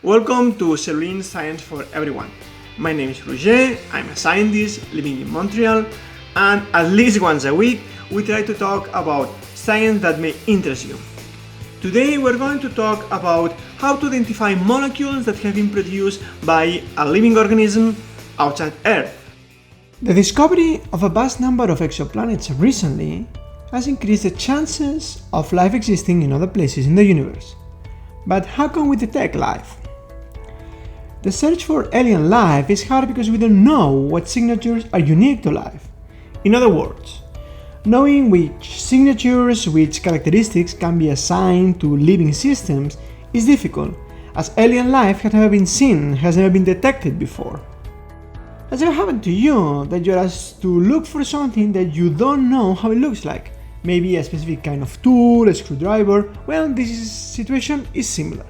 Welcome to Cerulean Science for Everyone. My name is Roger, I'm a scientist living in Montreal, and at least once a week we try to talk about science that may interest you. Today we're going to talk about how to identify molecules that have been produced by a living organism outside Earth. The discovery of a vast number of exoplanets recently has increased the chances of life existing in other places in the universe. But how can we detect life? The search for alien life is hard because we don't know what signatures are unique to life. In other words, knowing which signatures, which characteristics can be assigned to living systems is difficult, as alien life has never been seen, has never been detected before. Has it ever happened to you that you're asked to look for something that you don't know how it looks like? Maybe a specific kind of tool, a screwdriver? Well, this situation is similar.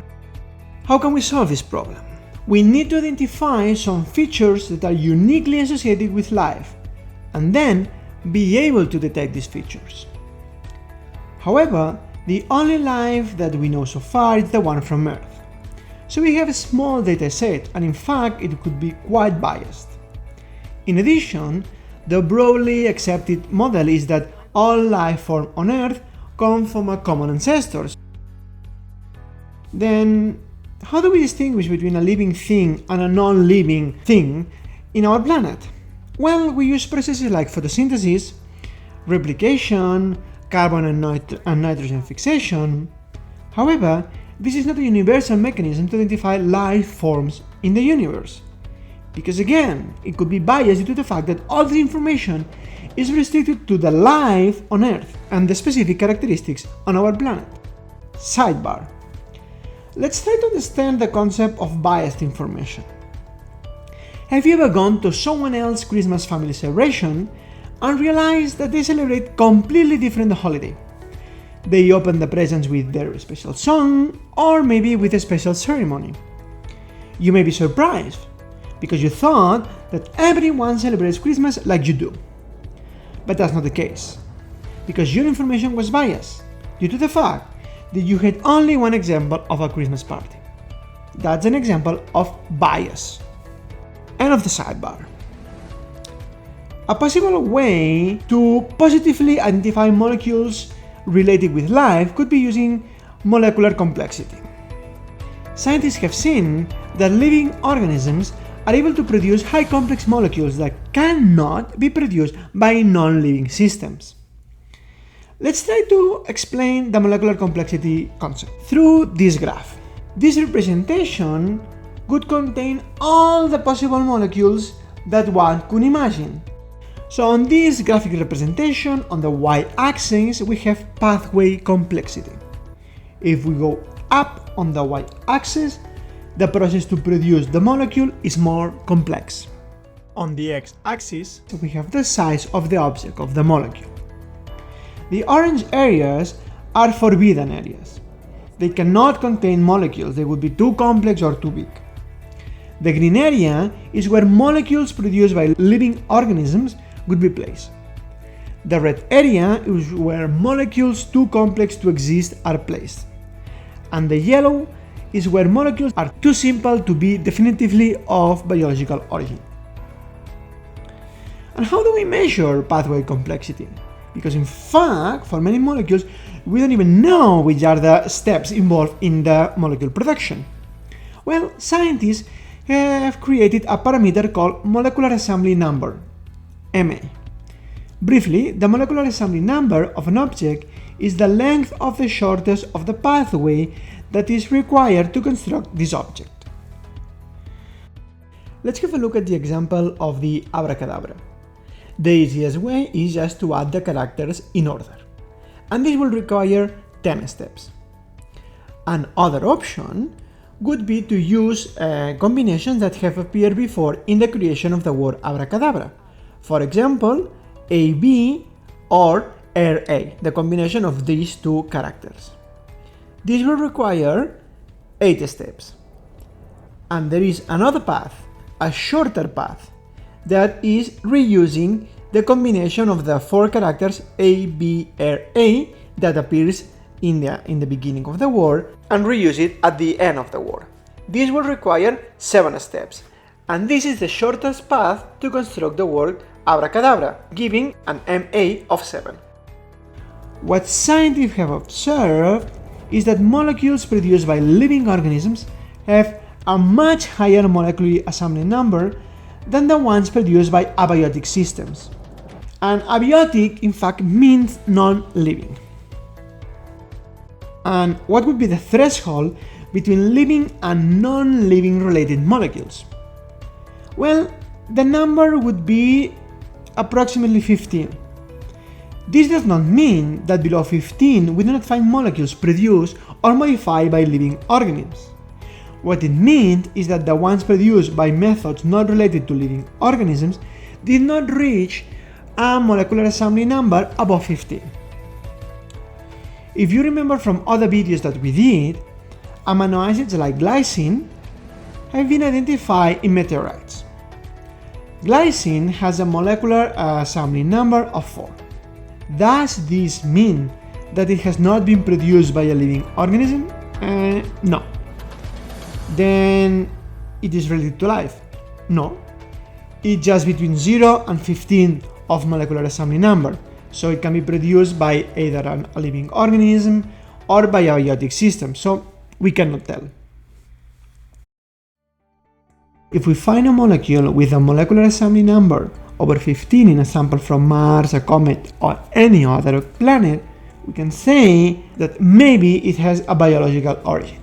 How can we solve this problem? We need to identify some features that are uniquely associated with life, and then be able to detect these features. However, the only life that we know so far is the one from Earth. So we have a small data set, and in fact it could be quite biased. In addition, the broadly accepted model is that all life forms on Earth come from a common ancestor. Then, how do we distinguish between a living thing and a non-living thing in our planet? Well, we use processes like photosynthesis, replication, carbon and nitrogen fixation. However, this is not a universal mechanism to identify life forms in the universe. Because again, it could be biased due to the fact that all the information is restricted to the life on Earth and the specific characteristics on our planet. Sidebar. Let's try to understand the concept of biased information. Have you ever gone to someone else's Christmas family celebration and realized that they celebrate completely different holiday? They open the presents with their special song or maybe with a special ceremony. You may be surprised because you thought that everyone celebrates Christmas like you do. But that's not the case, because your information was biased due to the fact that you had only one example of a Christmas party. That's an example of bias. End of the sidebar. A possible way to positively identify molecules related with life could be using molecular complexity. Scientists have seen that living organisms are able to produce high complex molecules that cannot be produced by non-living systems. Let's try to explain the molecular complexity concept through this graph. This representation could contain all the possible molecules that one could imagine. So on this graphic representation, on the y-axis, we have pathway complexity. If we go up on the y-axis, the process to produce the molecule is more complex. On the x-axis, we have the size of the object of the molecule. The orange areas are forbidden areas. They cannot contain molecules, they would be too complex or too big. The green area is where molecules produced by living organisms would be placed. The red area is where molecules too complex to exist are placed. And the yellow is where molecules are too simple to be definitively of biological origin. And how do we measure pathway complexity? Because in fact, for many molecules, we don't even know which are the steps involved in the molecule production. Well, scientists have created a parameter called molecular assembly number, MA. Briefly, the molecular assembly number of an object is the length of the shortest of the pathway that is required to construct this object. Let's have a look at the example of the abracadabra. The easiest way is just to add the characters in order, and this will require 10 steps. Another option would be to use combinations that have appeared before in the creation of the word abracadabra. For example, AB or RA, the combination of these two characters. This will require 8 steps. And there is another path, a shorter path, that is reusing the combination of the 4 characters A, B, R, A that appears in the beginning of the word and reuse it at the end of the word. This will require 7 steps, and this is the shortest path to construct the word abracadabra, giving an MA of 7. What scientists have observed is that molecules produced by living organisms have a much higher molecular assembly number than the ones produced by abiotic systems. And abiotic, in fact, means non-living. And what would be the threshold between living and non-living related molecules? Well, the number would be approximately 15. This does not mean that below 15 we do not find molecules produced or modified by living organisms. What it means is that the ones produced by methods not related to living organisms did not reach a molecular assembly number above 15. If you remember from other videos that we did, amino acids like glycine have been identified in meteorites. Glycine has a molecular assembly number of 4. Does this mean that it has not been produced by a living organism? No. Then it is related to life? No. It's just between 0 and 15 of molecular assembly number, so it can be produced by either a living organism or by a biotic system, so we cannot tell. If we find a molecule with a molecular assembly number over 15 in a sample from Mars, a comet, or any other planet, we can say that maybe it has a biological origin.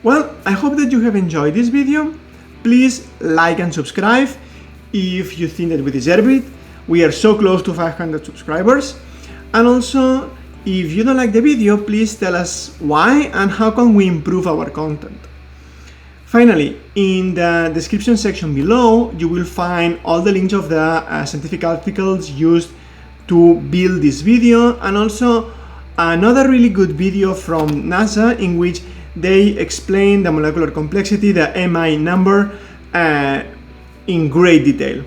Well, I hope that you have enjoyed this video. Please like and subscribe if you think that we deserve it. We are so close to 500 subscribers. And also, if you don't like the video, please tell us why and how can we improve our content. Finally, in the description section below, you will find all the links of the scientific articles used to build this video, and also another really good video from NASA in which they explain the molecular complexity, the MI number, in great detail.